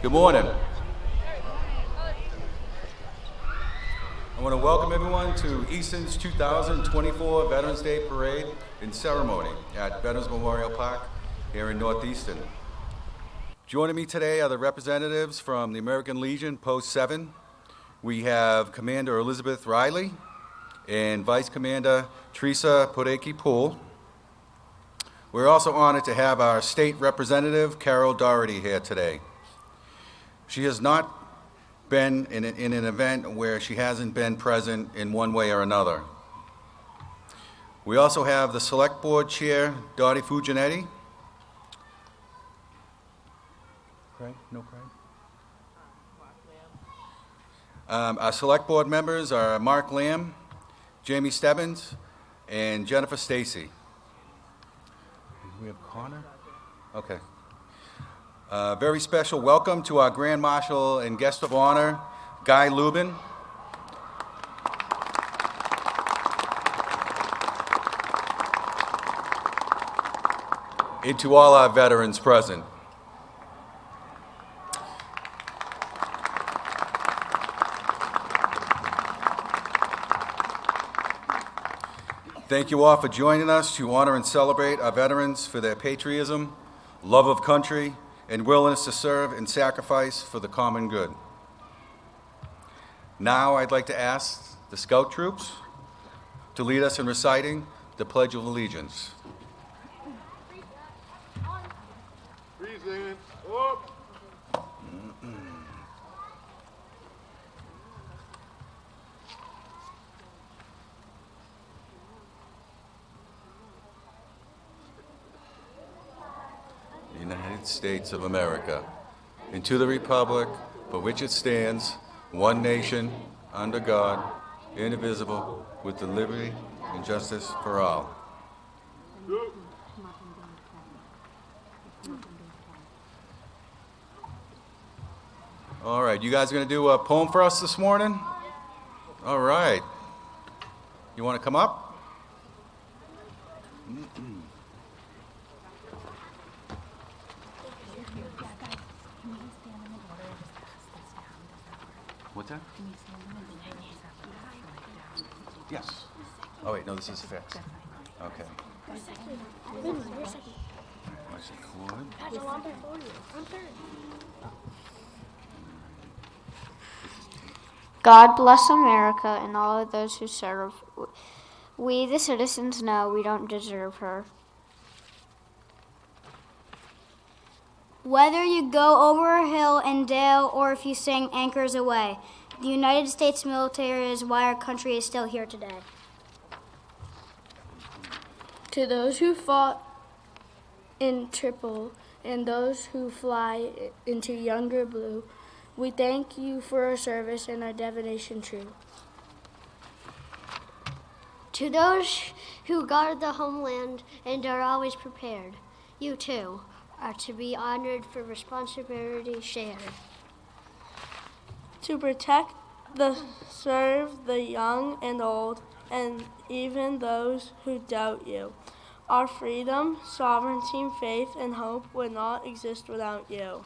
Good morning. I want to welcome everyone to Easton's 2024 Veterans Day Parade and Ceremony at Veterans Memorial Park here in North Easton. Joining me today are the representatives from the American Legion Post 7. We have Commander Elizabeth Riley and Vice Commander Teresa Podeki-Poole. We're also honored to have our state representative, Carol Doherty, here today. She has not been in an event where she hasn't been present in one way or another. We also have the Select Board Chair, Dottie Fuginetti. Craig? No Craig? Our Select Board members are Mark Lamb, Jamie Stebbins, and Jennifer Stacy. We have Connor? Okay. Very special welcome to our Grand Marshal and Guest of Honor, Guy Lubin. And to all our veterans present. Thank you all for joining us to honor and celebrate our veterans for their patriotism, love of country, and willingness to serve and sacrifice for the common good. Now I'd like to ask the Scout troops to lead us in reciting the Pledge of Allegiance. Present. Up. United States of America, and to the republic for which it stands, one nation, under God, indivisible, with the liberty and justice for all. All right, you guys are going to do a poem for us this morning? All right. You want to come up? What's that? Yes. Oh, wait, no, this is fixed. Okay. God bless America and all of those who serve. We, the citizens, know we don't deserve her. Whether you go over a hill and dale or if you sing Anchors Away, the United States military is why our country is still here today. To those who fought in Triple and those who fly into younger blue, we thank you for our service and our divination true. To those who guard the homeland and are always prepared, you too are to be honored for responsibility shared. To protect, serve the young and old, and even those who doubt you. Our freedom, sovereignty, faith, and hope would not exist without you.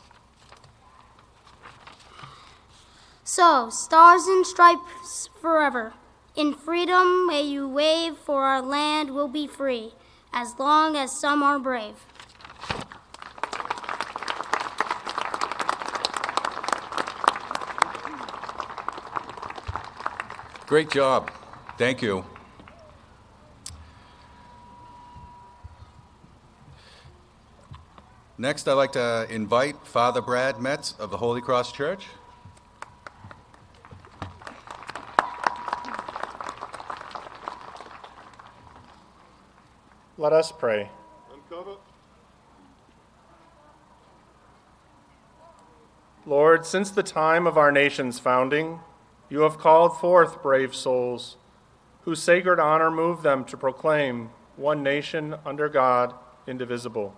So, stars and stripes forever. In freedom may you wave, for our land will be free, as long as some are brave. Great job. Thank you. Next, I'd like to invite Father Brad Metz of the Holy Cross Church. Let us pray. Uncover. Lord, since the time of our nation's founding, you have called forth brave souls, whose sacred honor moved them to proclaim one nation under God, indivisible.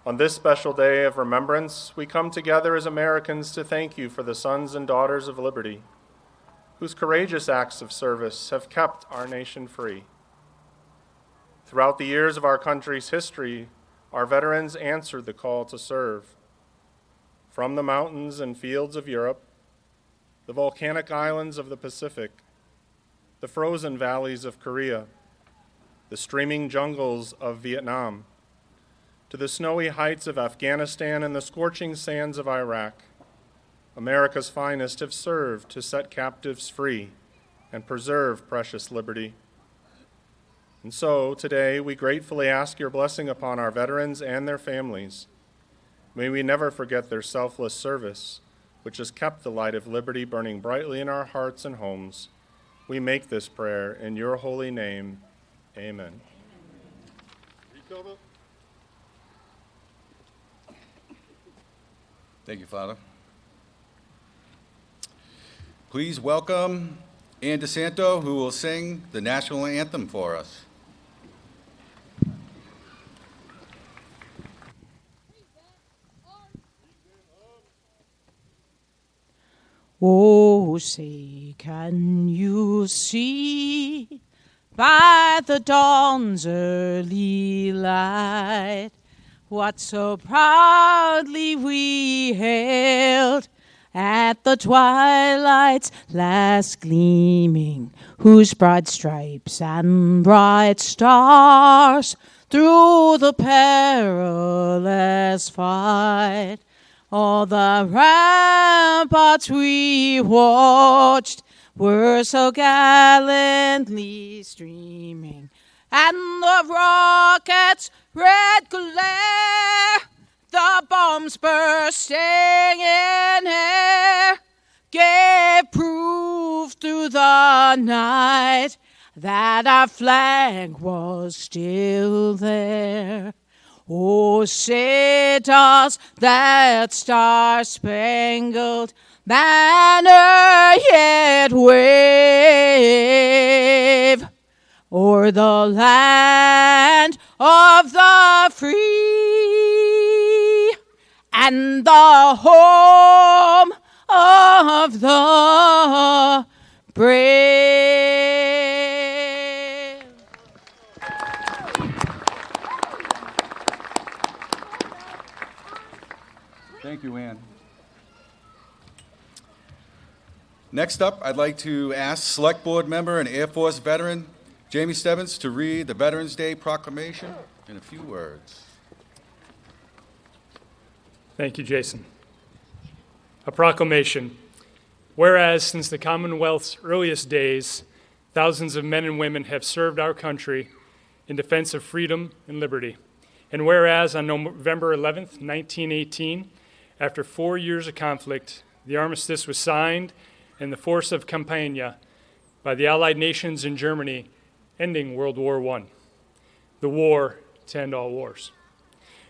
On this special day of remembrance, we come together as Americans to thank you for the sons and daughters of liberty, whose courageous acts of service have kept our nation free. Throughout the years of our country's history, our veterans answered the call to serve. from the mountains and fields of Europe, the volcanic islands of the Pacific, the frozen valleys of Korea, the streaming jungles of Vietnam, to the snowy heights of Afghanistan and the scorching sands of Iraq, America's finest have served to set captives free and preserve precious liberty. And so, today, we gratefully ask your blessing upon our veterans and their families. May we never forget their selfless service, which has kept the light of liberty burning brightly in our hearts and homes. We make this prayer in your holy name. Amen. Thank you, Father. Please welcome Ann DeSanto, who will sing the national anthem for us. Oh, say, can you see by the dawn's early light what so proudly we hailed at the twilight's last gleaming, whose broad stripes and bright stars through the perilous fight all the ramparts we watched were so gallantly streaming, and the rockets' red glare, the bombs bursting in air, gave proof through the night that our flag was still there. Oh, say does that star-spangled banner yet wave o'er the land of the free and the home of the brave? Thank you, Ann. Next up, I'd like to ask Select Board member and Air Force veteran Jamie Stebbins to read the Veterans Day Proclamation in a few words. Thank you, Jason. A proclamation. Whereas since the Commonwealth's earliest days, thousands of men and women have served our country in defense of freedom and liberty. And whereas on November 11th, 1918, after 4 years of conflict, the armistice was signed and the force of Campania by the Allied nations in Germany, ending World War I, the war to end all wars.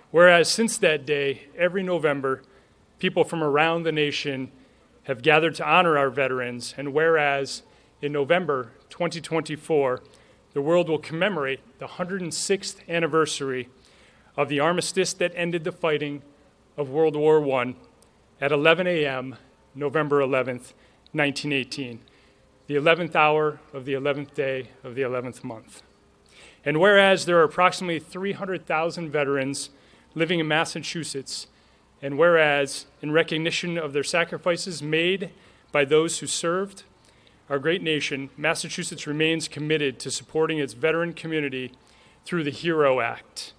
Whereas since that day, every November, people from around the nation have gathered to honor our veterans, and whereas in November 2024, the world will commemorate the 106th anniversary of the armistice that ended the fighting of World War I at 11 a.m., November 11th, 1918, the 11th hour of the 11th day of the 11th month. And whereas there are approximately 300,000 veterans living in Massachusetts, and whereas in recognition of their sacrifices made by those who served our great nation, Massachusetts remains committed to supporting its veteran community through the HERO Act,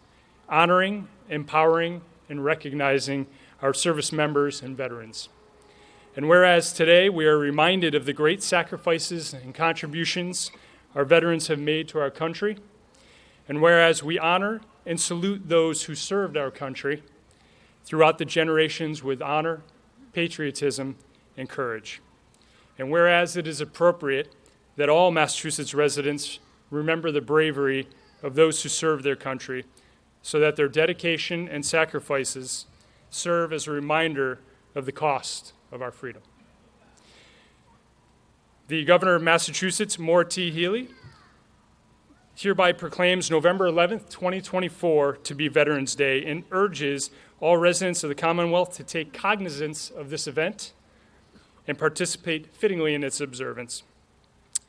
honoring, empowering, and recognizing our service members and veterans. And whereas today we are reminded of the great sacrifices and contributions our veterans have made to our country, and whereas we honor and salute those who served our country throughout the generations with honor, patriotism, and courage. And whereas it is appropriate that all Massachusetts residents remember the bravery of those who served their country, so that their dedication and sacrifices serve as a reminder of the cost of our freedom. The Governor of Massachusetts, Maura T. Healey, hereby proclaims November 11th, 2024 to be Veterans Day and urges all residents of the Commonwealth to take cognizance of this event and participate fittingly in its observance.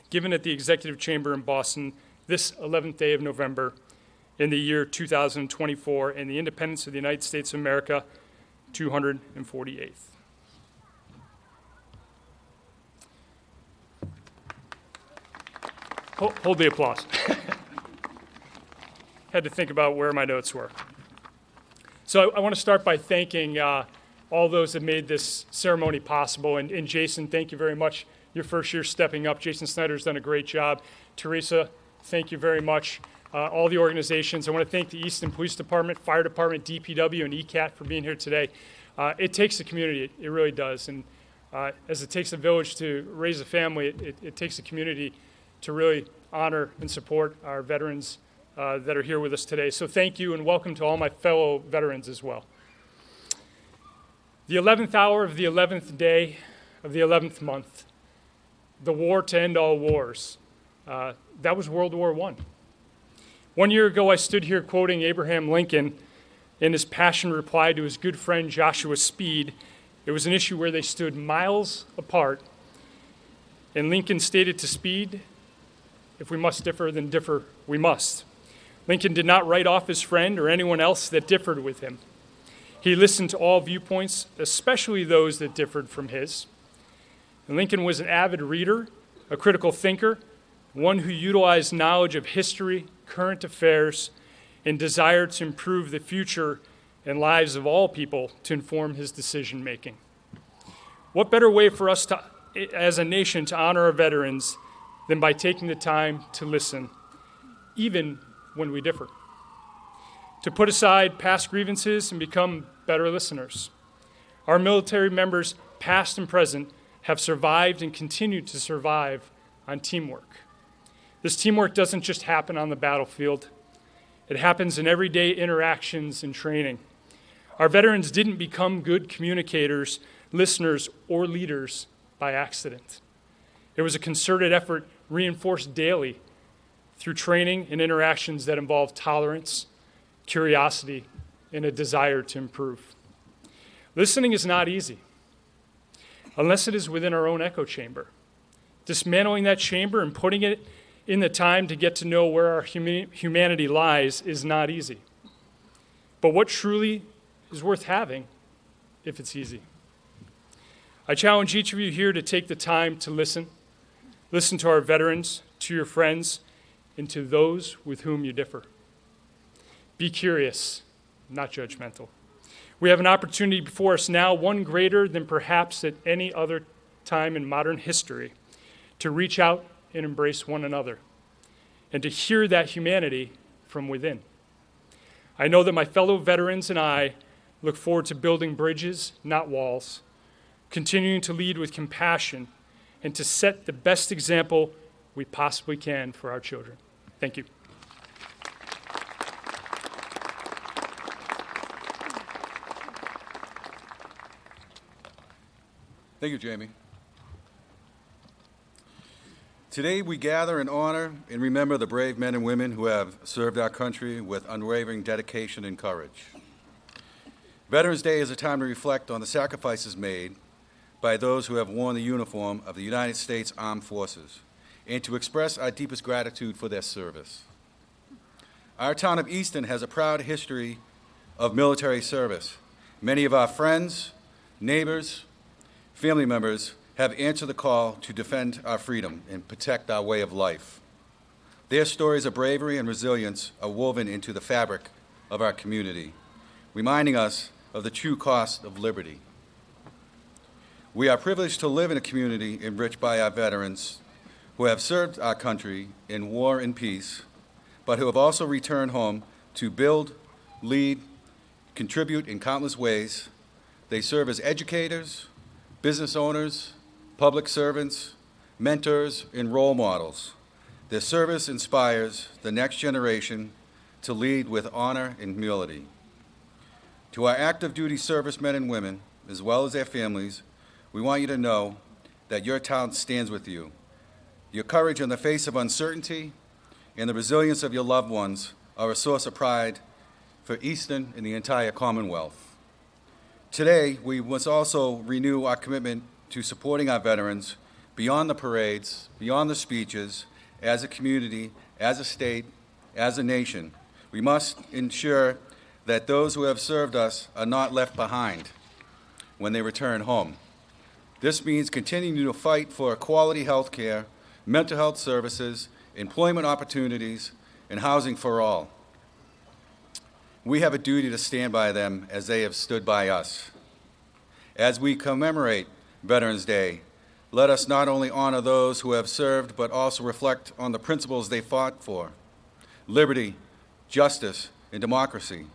Given at the Executive Chamber in Boston this 11th day of November in the year 2024 and the independence of the United States of America, 248th. Hold the applause. Had to think about where my notes were. So I want to start by thanking all those that made this ceremony possible. And Jason, thank you very much. Your first year stepping up. Jason Snyder's done a great job. Teresa, thank you very much. All the organizations. I want to thank the Easton Police Department, Fire Department, DPW, and ECAT for being here today. It takes a community. It really does. And as it takes a village to raise a family, it takes a community to really honor and support our veterans that are here with us today. So thank you and welcome to all my fellow veterans as well. The 11th hour of the 11th day of the 11th month, the war to end all wars. That was World War I. 1 year ago, I stood here quoting Abraham Lincoln in his passionate reply to his good friend Joshua Speed. It was an issue where they stood miles apart, and Lincoln stated to Speed, "If we must differ, then differ we must." Lincoln did not write off his friend or anyone else that differed with him. He listened to all viewpoints, especially those that differed from his. And Lincoln was an avid reader, a critical thinker, one who utilized knowledge of history, current affairs, and desire to improve the future and lives of all people to inform his decision-making. What better way for us to, as a nation, to honor our veterans than by taking the time to listen, even when we differ, to put aside past grievances and become better listeners. Our military members, past and present, have survived and continue to survive on teamwork. This teamwork doesn't just happen on the battlefield. It happens in everyday interactions and training. Our veterans didn't become good communicators, listeners, or leaders by accident. It was a concerted effort reinforced daily through training and interactions that involve tolerance, curiosity, and a desire to improve. Listening is not easy, unless it is within our own echo chamber. Dismantling that chamber and putting it in the time to get to know where our humanity lies is not easy. But what truly is worth having if it's easy? I challenge each of you here to take the time to listen. Listen to our veterans, to your friends, and to those with whom you differ. Be curious, not judgmental. We have an opportunity before us now, one greater than perhaps at any other time in modern history, to reach out and embrace one another, and to hear that humanity from within. I know that my fellow veterans and I look forward to building bridges, not walls, continuing to lead with compassion, and to set the best example we possibly can for our children. Thank you. Thank you, Jamie. Today we gather in honor and remember the brave men and women who have served our country with unwavering dedication and courage. Veterans Day is a time to reflect on the sacrifices made by those who have worn the uniform of the United States Armed Forces and to express our deepest gratitude for their service. Our town of Easton has a proud history of military service. Many of our friends, neighbors, family members have answered the call to defend our freedom and protect our way of life. Their stories of bravery and resilience are woven into the fabric of our community, reminding us of the true cost of liberty. We are privileged to live in a community enriched by our veterans who have served our country in war and peace, but who have also returned home to build, lead, contribute in countless ways. They serve as educators, business owners, public servants, mentors, and role models. Their service inspires the next generation to lead with honor and humility. To our active duty servicemen and women, as well as their families, we want you to know that your town stands with you. Your courage in the face of uncertainty and the resilience of your loved ones are a source of pride for Easton and the entire Commonwealth. Today, we must also renew our commitment to supporting our veterans beyond the parades, beyond the speeches, as a community, as a state, as a nation. We must ensure that those who have served us are not left behind. when they return home. This means continuing to fight for quality health care, mental health services, employment opportunities, and housing for all. We have a duty to stand by them as they have stood by us. As we commemorate Veterans Day, let us not only honor those who have served, but also reflect on the principles they fought for: liberty, justice, and democracy.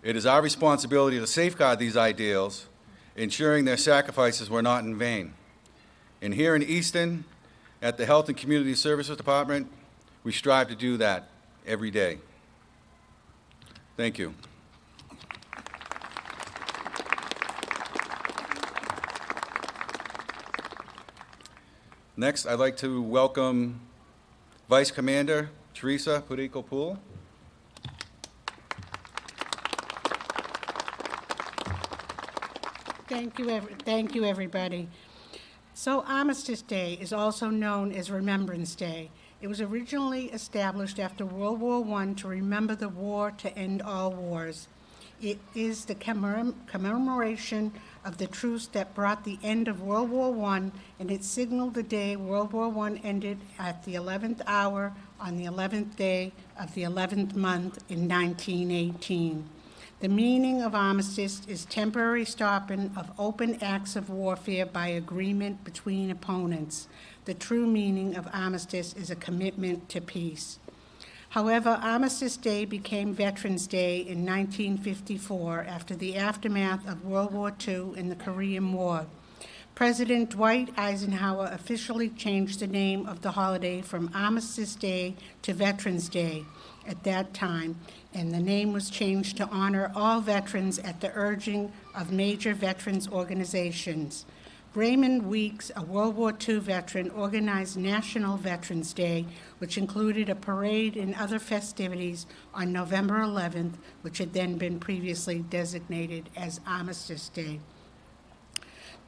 It is our responsibility to safeguard these ideals, ensuring their sacrifices were not in vain. And here in Easton, at the Health and Community Services Department, we strive to do that every day. Thank you. Next, I'd like to welcome Vice Commander Teresa Perico-Poole. Thank you, everybody. So Armistice Day is also known as Remembrance Day. It was originally established after World War I to remember the war to end all wars. It is the commemoration of the truce that brought the end of World War I, and it signaled the day World War I ended at the 11th hour on the 11th day of the 11th month in 1918. The meaning of armistice is temporary stopping of open acts of warfare by agreement between opponents. The true meaning of armistice is a commitment to peace. However, Armistice Day became Veterans Day in 1954 after the aftermath of World War II and the Korean War. President Dwight Eisenhower officially changed the name of the holiday from Armistice Day to Veterans Day at that time, and the name was changed to honor all veterans at the urging of major veterans organizations. Raymond Weeks, a World War II veteran, organized National Veterans Day, which included a parade and other festivities on November 11th, which had then been previously designated as Armistice Day.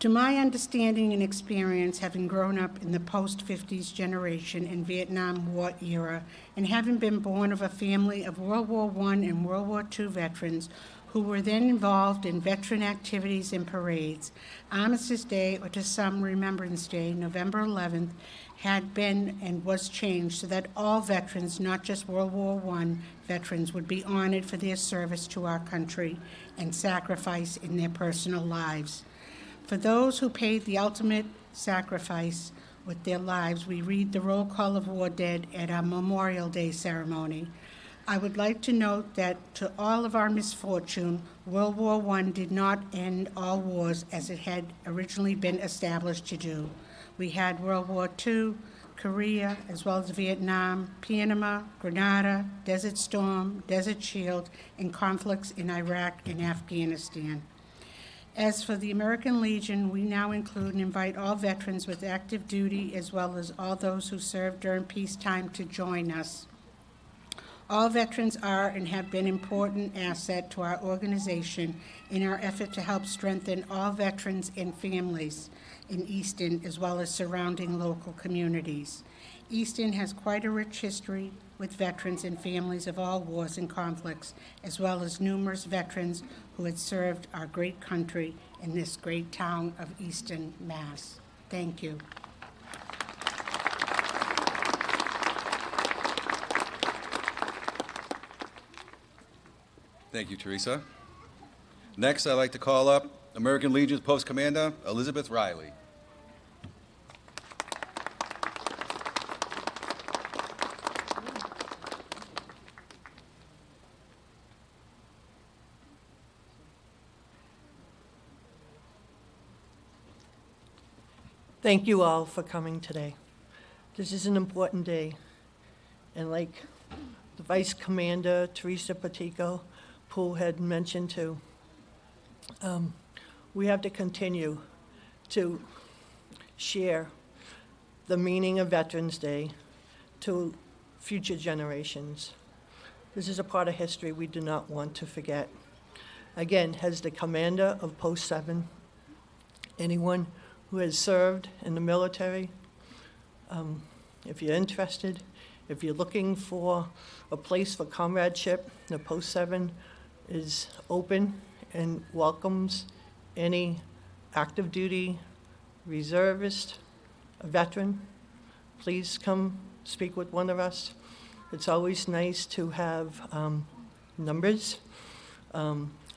To my understanding and experience, having grown up in the post-50s generation and Vietnam War era, and having been born of a family of World War I and World War II veterans who were then involved in veteran activities and parades, Armistice Day, or to some Remembrance Day, November 11th, had been and was changed so that all veterans, not just World War I veterans, would be honored for their service to our country and sacrifice in their personal lives. For those who paid the ultimate sacrifice with their lives, we read the roll call of war dead at our Memorial Day ceremony. I would like to note that to all of our misfortune, World War I did not end all wars as it had originally been established to do. We had World War II, Korea, as well as Vietnam, Panama, Grenada, Desert Storm, Desert Shield, and conflicts in Iraq and Afghanistan. As for the American Legion, we now include and invite all veterans with active duty as well as all those who served during peacetime to join us. All veterans are and have been an important asset to our organization in our effort to help strengthen all veterans and families in Easton as well as surrounding local communities. Easton has quite a rich history with veterans and families of all wars and conflicts, as well as numerous veterans who had served our great country in this great town of Easton, Mass. Thank you. Thank you, Teresa. Next, I'd like to call up American Legion's Post Commander, Elizabeth Riley. Thank you all for coming today. This is an important day, and like the Vice Commander, Teresa Perico-Poole had mentioned too, we have to continue to share the meaning of Veterans Day to future generations. This is a part of history we do not want to forget. Again, as the commander of Post 7, anyone who has served in the military, if you're interested, if you're looking for a place for comradeship, the Post 7 is open and welcomes any active duty, reservist, a veteran, please come speak with one of us. It's always nice to have numbers.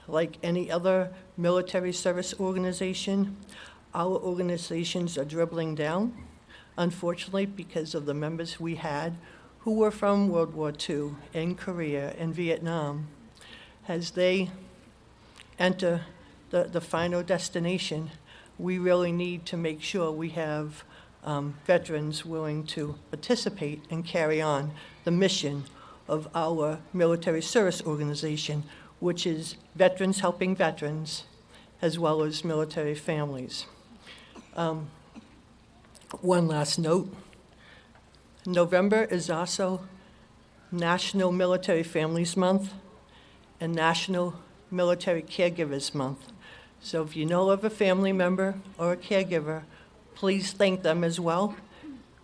Like any other military service organization, our organizations are dribbling down, unfortunately, because of the members we had who were from World War II, in Korea, and Vietnam. As they enter the final destination, we really need to make sure we have veterans willing to participate and carry on the mission of our military service organization, which is veterans helping veterans, as well as military families. One last note. November is also National Military Families Month and National Military Caregivers Month. So if you know of a family member or a caregiver, please thank them as well,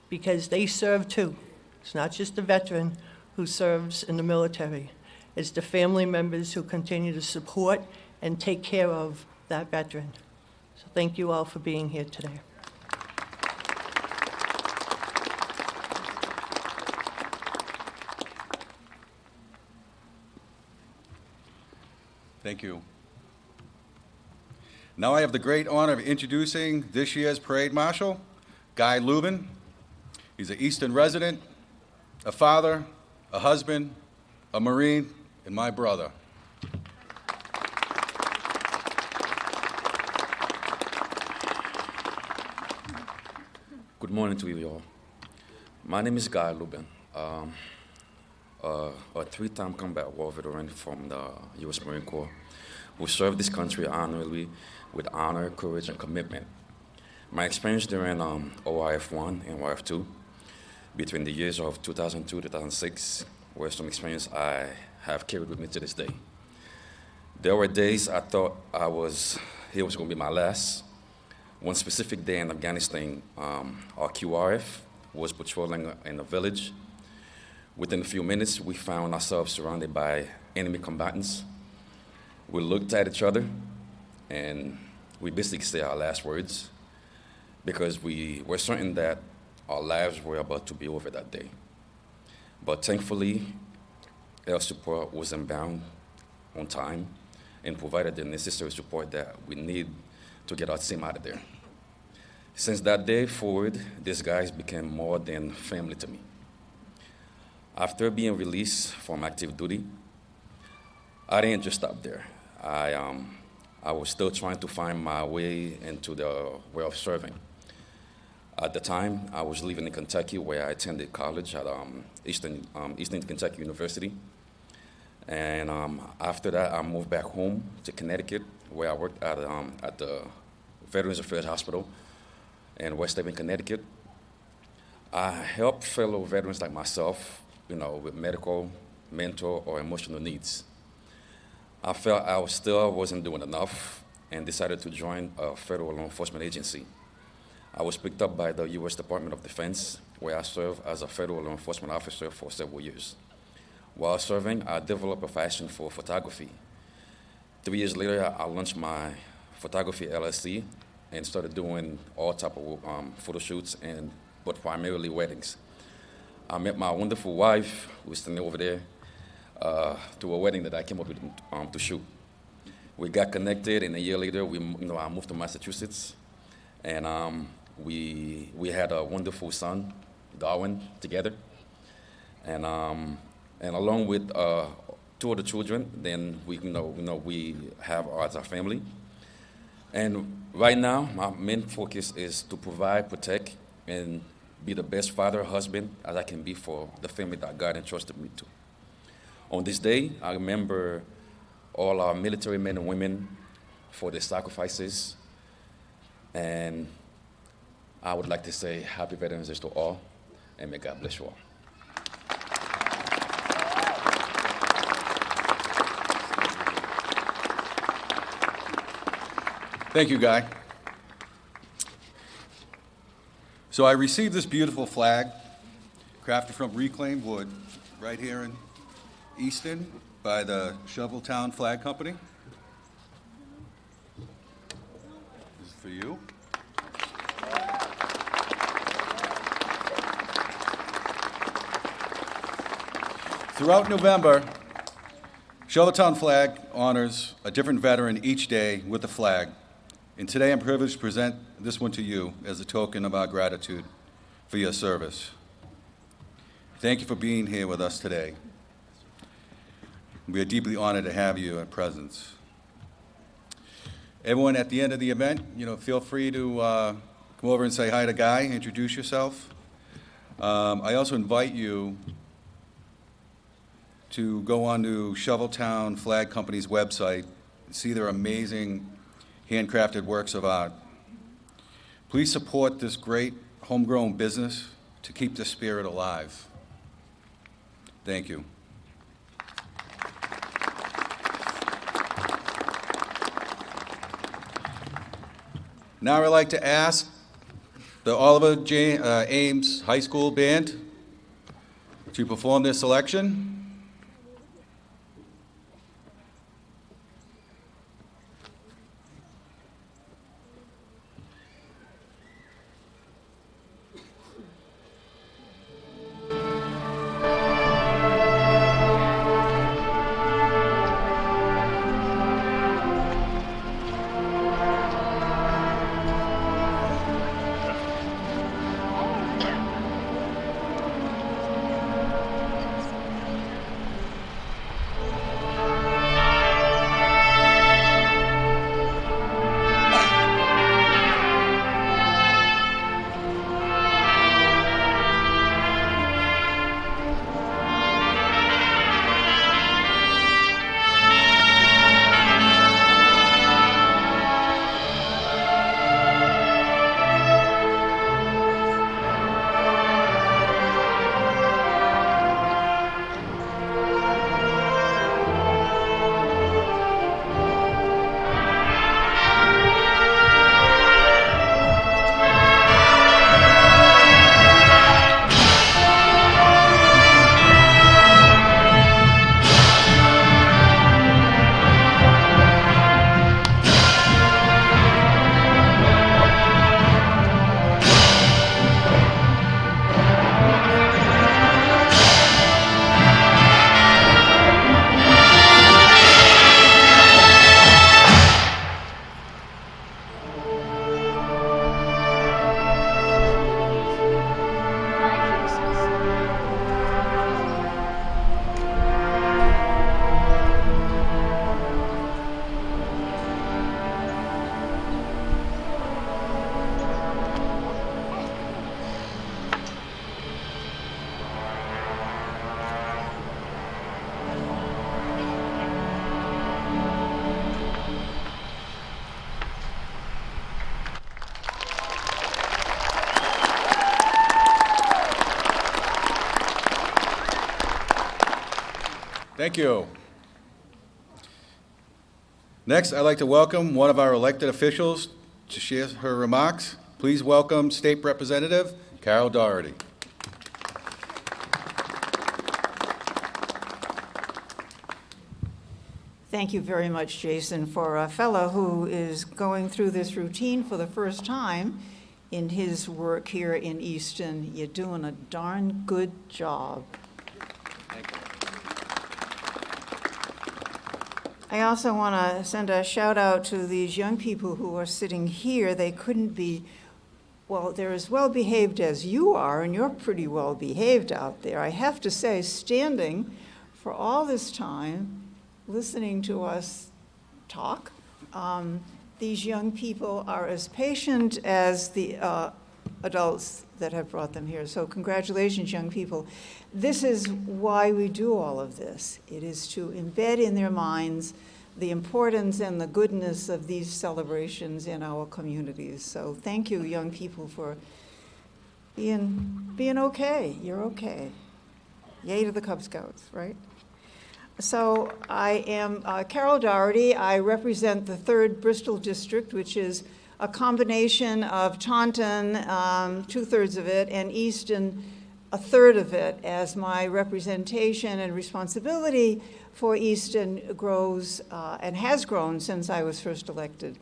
because they serve too. It's not just the veteran who serves in the military. It's the family members who continue to support and take care of that veteran. So thank you all for being here today. Thank you. Now I have the great honor of introducing this year's parade marshal, Guy Lubin. He's an Easton resident, a father, a husband, a Marine, and my brother. Good morning to you all. My name is Guy Lubin, a three-time combat war veteran from the U.S. Marine Corps who served this country honorably with honor, courage, and commitment. My experience during OIF-1 and OIF-2 between the years of 2002 to 2006 were some experience I have carried with me to this day. There were days I thought it was going to be my last. One specific day in Afghanistan, our QRF was patrolling in a village. Within a few minutes, we found ourselves surrounded by enemy combatants. We looked at each other, and we basically said our last words because we were certain that our lives were about to be over that day. But thankfully, air support was inbound on time and provided the necessary support that we need to get our team out of there. Since that day forward, these guys became more than family to me. After being released from active duty, I didn't just stop there. I was still trying to find my way into the way of serving. At the time, I was living in Kentucky, where I attended college at Easton Kentucky University. And after that, I moved back home to Connecticut, where I worked at the Veterans Affairs Hospital in West Haven, Connecticut. I help fellow veterans like myself, with medical, mental, or emotional needs. I felt I still wasn't doing enough and decided to join a federal law enforcement agency. I was picked up by the U.S. Department of Defense, where I served as a federal law enforcement officer for several years. While serving, I developed a passion for photography. 3 years later, I launched my photography LLC and started doing all type of photo shoots, but primarily weddings. I met my wonderful wife, who's standing over there, to a wedding that I came up with to shoot. We got connected, and a year later, I moved to Massachusetts, and we had a wonderful son, Darwin, together, and along with 2 other children, then we have as our family. And right now, my main focus is to provide, protect, and be the best father, husband as I can be for the family that God entrusted me to. On this day, I remember all our military men and women for their sacrifices, and I would like to say Happy Veterans Day to all, and may God bless you all. Thank you, Guy. So I received this beautiful flag, crafted from reclaimed wood, right here in Easton by the Shoveltown Flag Company. This for you. Throughout November, Charlottetown Flag honors a different veteran each day with a flag. And today I'm privileged to present this one to you as a token of our gratitude for your service. Thank you for being here with us today. We are deeply honored to have you in presence. Everyone at the end of the event, feel free to come over and say hi to Guy, introduce yourself. I also invite you to go on to Shoveltown Flag Company's website and see their amazing handcrafted works of art. Please support this great homegrown business to keep the spirit alive. Thank you. Now I'd like to ask the Oliver J. Ames High School Band to perform their selection. Thank you. Next, I'd like to welcome one of our elected officials to share her remarks. Please welcome State Representative Carol Doherty. Thank you very much, Jason. For a fellow who is going through this routine for the first time in his work here in Easton, you're doing a darn good job. Thank you. I also want to send a shout out to these young people who are sitting here. They couldn't be, well, they're as well behaved as you are, and you're pretty well behaved out there. I have to say, standing for all this time, listening to us talk, these young people are as patient as the adults that have brought them here. So congratulations, young people. This is why we do all of this. It is to embed in their minds the importance and the goodness of these celebrations in our communities. So thank you, young people, for being okay. You're okay. Yay to the Cub Scouts, right? So I am Carol Doherty. I represent the 3rd Bristol District, which is a combination of Taunton, 2/3 of it, and Easton, 1/3 of it, as my representation and responsibility for Easton grows and has grown since I was first elected.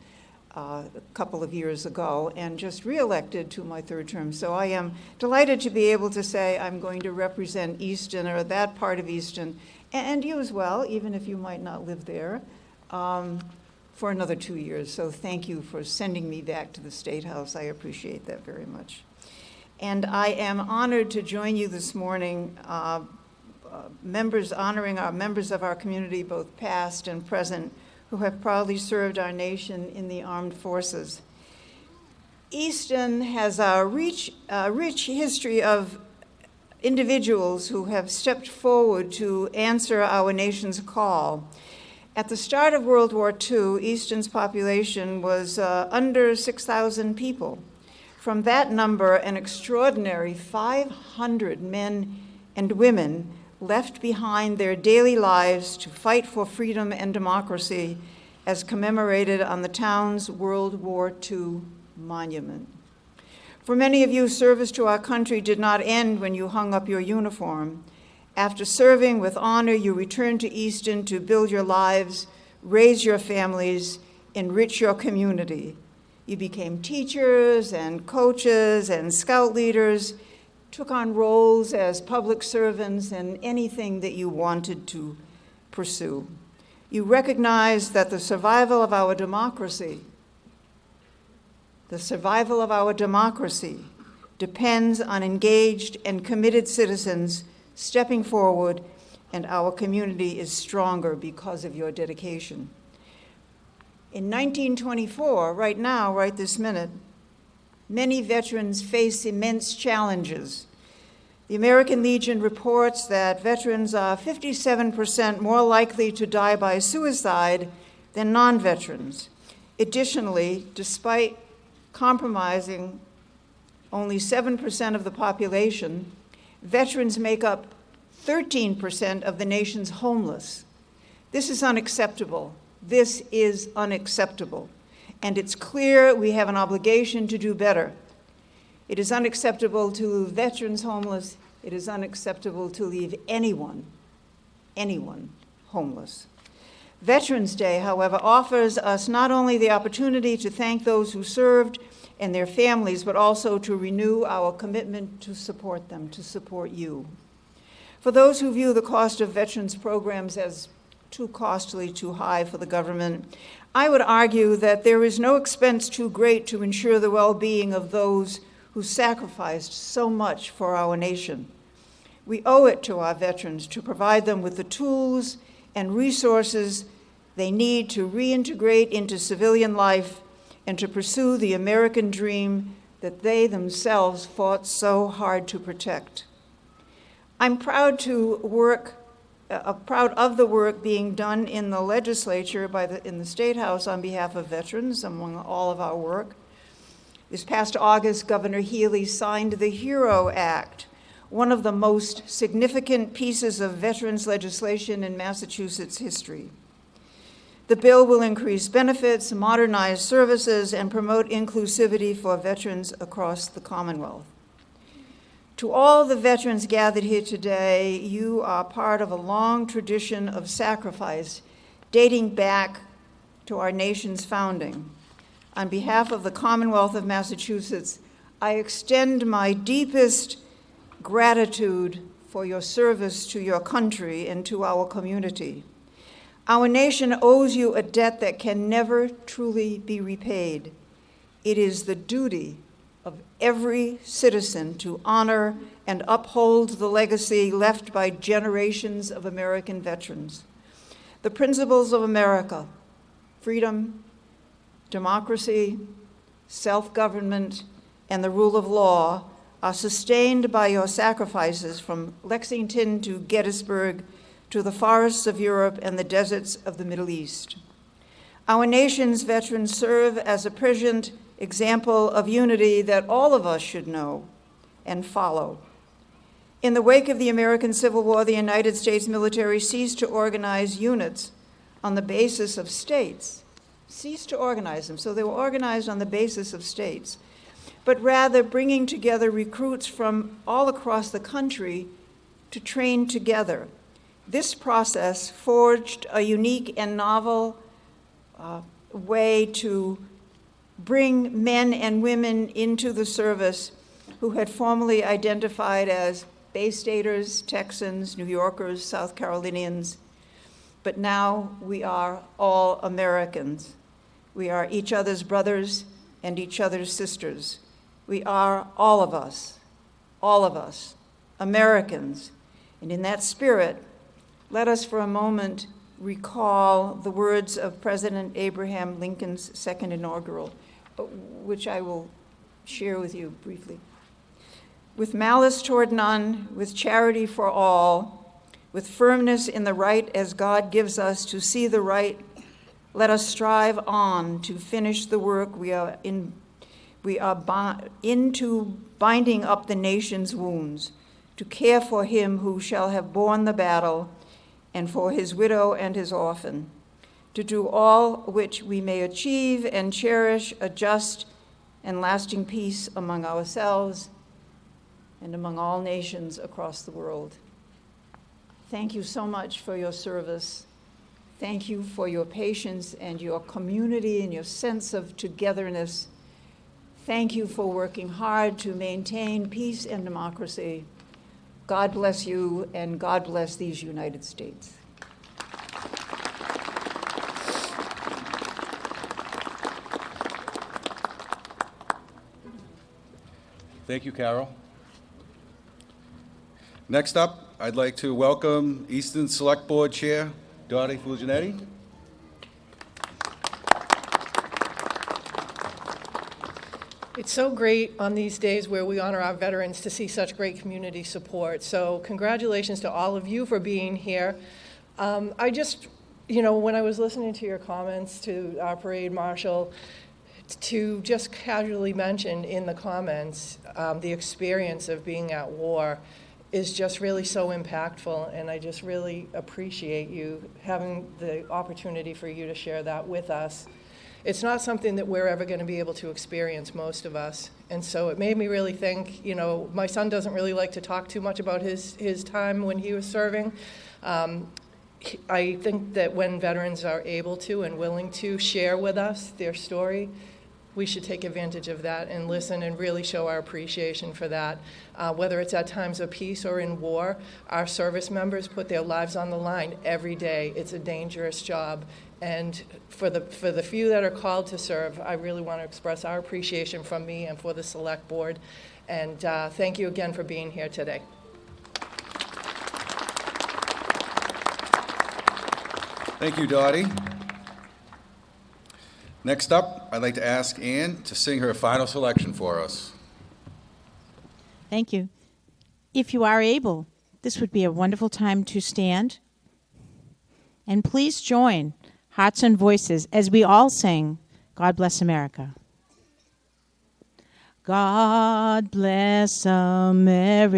a couple of years ago and just re-elected to my third term. So I am delighted to be able to say I'm going to represent Easton, or that part of Easton, and you as well, even if you might not live there, for another 2 years. So thank you for sending me back to the State House. I appreciate that very much. And I am honored to join you this morning, honoring our members of our community, both past and present, who have proudly served our nation in the armed forces. Easton has a rich history of individuals who have stepped forward to answer our nation's call. At the start of World War II, Easton's population was under 6,000 people. From that number, an extraordinary 500 men and women left behind their daily lives to fight for freedom and democracy, as commemorated on the town's World War II monument. For many of you, service to our country did not end when you hung up your uniform. After serving with honor, you returned to Easton to build your lives, raise your families, enrich your community. You became teachers and coaches and scout leaders, took on roles as public servants and anything that you wanted to pursue. You recognized that the survival of our democracy depends on engaged and committed citizens stepping forward, and our community is stronger because of your dedication. In 1924, right now, right this minute, many veterans face immense challenges. The American Legion reports that veterans are 57% more likely to die by suicide than non-veterans. Additionally, despite compromising only 7% of the population, veterans make up 13% of the nation's homeless. This is unacceptable. This is unacceptable. And it's clear we have an obligation to do better. It is unacceptable to leave veterans homeless. It is unacceptable to leave anyone homeless. Veterans Day, however, offers us not only the opportunity to thank those who served and their families, but also to renew our commitment to support them, to support you. For those who view the cost of veterans programs as too costly, too high for the government, I would argue that there is no expense too great to ensure the well-being of those who sacrificed so much for our nation. We owe it to our veterans to provide them with the tools and resources they need to reintegrate into civilian life and to pursue the American dream that they themselves fought so hard to protect. I'm proud of the work being done in the legislature in the State House on behalf of veterans, among all of our work. This past August, Governor Healy signed the HERO Act, one of the most significant pieces of veterans legislation in Massachusetts history. The bill will increase benefits, modernize services, and promote inclusivity for veterans across the Commonwealth. To all the veterans gathered here today, you are part of a long tradition of sacrifice dating back to our nation's founding. On behalf of the Commonwealth of Massachusetts, I extend my deepest gratitude for your service to your country and to our community. Our nation owes you a debt that can never truly be repaid. It is the duty of every citizen to honor and uphold the legacy left by generations of American veterans. The principles of America, freedom, democracy, self-government, and the rule of law are sustained by your sacrifices from Lexington to Gettysburg to the forests of Europe and the deserts of the Middle East. Our nation's veterans serve as a prescient example of unity that all of us should know and follow. In the wake of the American Civil War, the United States military ceased to organize units on the basis of states, ceased to organize them, so they were organized on the basis of states, but rather bringing together recruits from all across the country to train together. This process forged a unique and novel way to bring men and women into the service who had formerly identified as Bay Staters, Texans, New Yorkers, South Carolinians, but now we are all Americans. We are each other's brothers and each other's sisters. We are all of us, Americans. And in that spirit, let us for a moment recall the words of President Abraham Lincoln's second inaugural, which I will share with you briefly. With malice toward none, with charity for all, with firmness in the right as God gives us to see the right, let us strive on to finish the work we are into binding up the nation's wounds, to care for him who shall have borne the battle, and for his widow and his orphan, to do all which we may achieve and cherish a just and lasting peace among ourselves and among all nations across the world. Thank you so much for your service. Thank you for your patience and your community and your sense of togetherness. Thank you for working hard to maintain peace and democracy. God bless you, and God bless these United States. Thank you, Carol. Next up, I'd like to welcome Easton Select Board Chair, Dottie Fulgenetti. It's so great on these days where we honor our veterans to see such great community support. So congratulations to all of you for being here. When I was listening to your comments to our parade marshal, to just casually mention in the comments the experience of being at war is just really so impactful, and I just really appreciate you having the opportunity for you to share that with us. It's not something that we're ever going to be able to experience, most of us. And so it made me really think, my son doesn't really like to talk too much about his time when he was serving. I think that when veterans are able to and willing to share with us their story, we should take advantage of that and listen and really show our appreciation for that. Whether it's at times of peace or in war, our service members put their lives on the line every day. It's a dangerous job. And for the few that are called to serve, I really want to express our appreciation from me and for the Select Board. And thank you again for being here today. Thank you, Dottie. Next up, I'd like to ask Ann to sing her final selection for us. Thank you. If you are able, this would be a wonderful time to stand. And please join hearts and voices as we all sing, God Bless America. God bless America,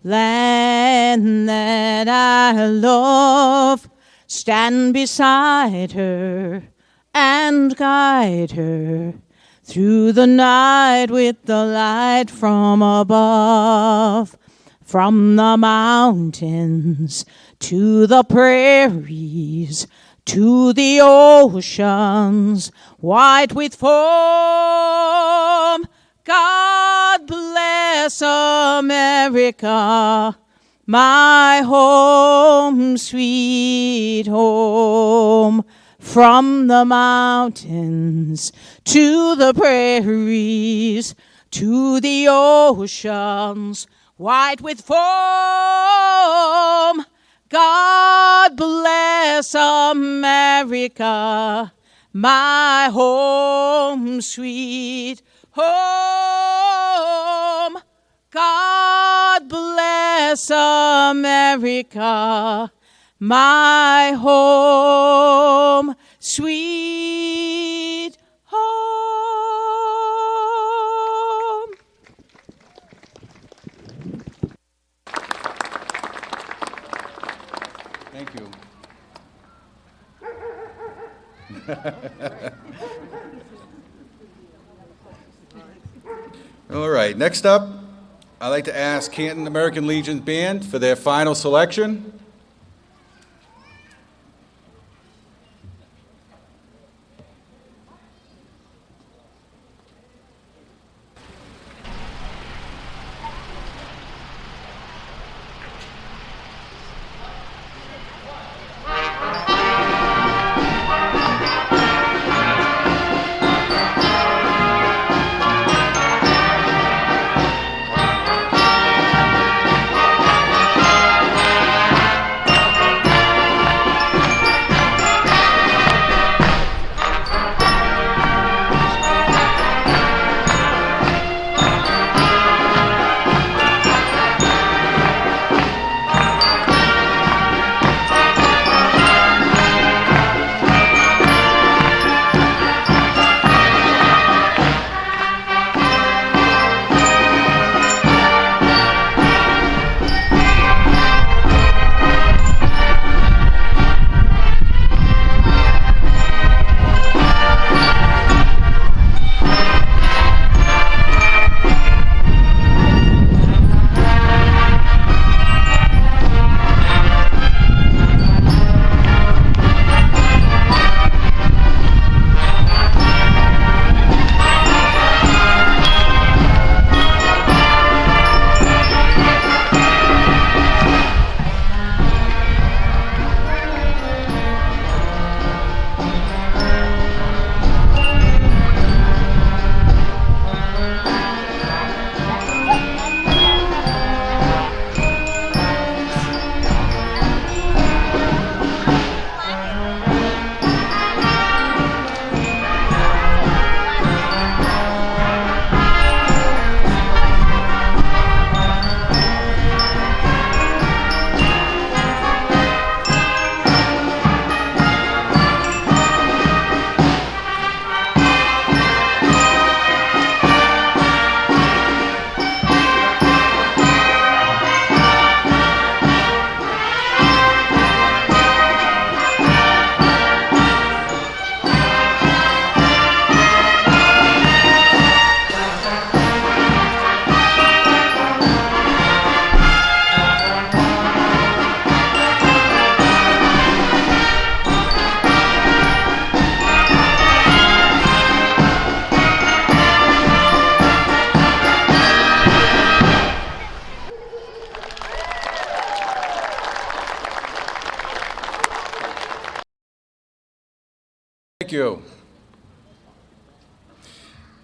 land that I love. Stand beside her and guide her through the night with the light from above. From the mountains to the prairies, to the oceans, white with foam. God bless America, my home, sweet home. From the mountains to the prairies, to the oceans, white with foam. God bless America, my home, sweet home. God bless America, my home, sweet home. Thank you. All right, next up, I'd like to ask Canton American Legion Band for their final selection.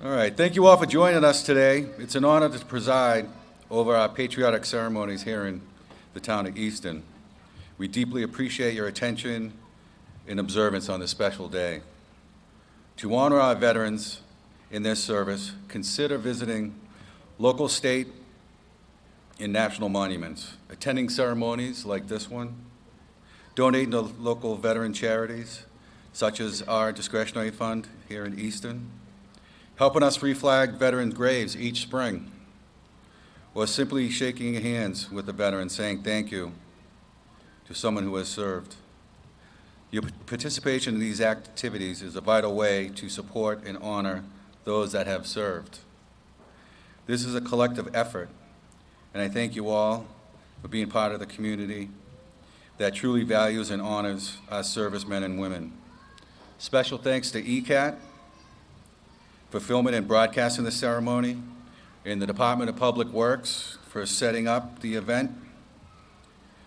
All right, thank you all for joining us today. It's an honor to preside over our patriotic ceremonies here in the town of Easton. We deeply appreciate your attention and observance on this special day. To honor our veterans in their service, consider visiting local, state, and national monuments, attending ceremonies like this one, donating to local veteran charities, such as our discretionary fund here in Easton, helping us reflag veterans' graves each spring, or simply shaking hands with a veteran saying thank you to someone who has served. Your participation in these activities is a vital way to support and honor those that have served. This is a collective effort, and I thank you all for being part of the community that truly values and honors our servicemen and women. Special thanks to ECAT for filming and broadcasting the ceremony, and the Department of Public Works for setting up the event.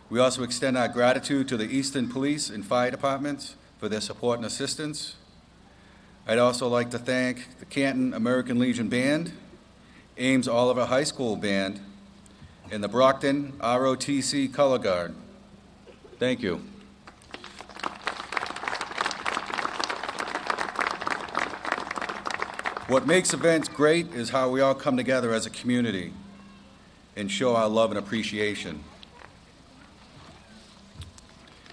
We also extend our gratitude to the Easton Police and Fire Departments for their support and assistance. I'd also like to thank the Canton American Legion Band, Ames Oliver High School Band, and the Brockton ROTC Color Guard. Thank you. What makes events great is how we all come together as a community and show our love and appreciation.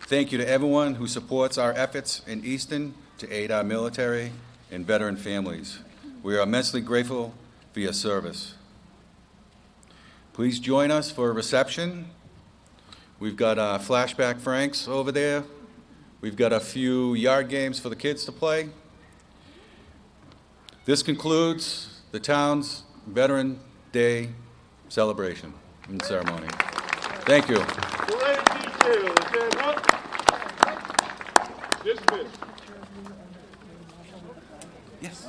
Thank you to everyone who supports our efforts in Easton to aid our military and veteran families. We are immensely grateful for your service. Please join us for a reception. We've got Flashback Franks over there. We've got a few yard games for the kids to play. This concludes the town's Veteran Day celebration and ceremony. Thank you. Yes.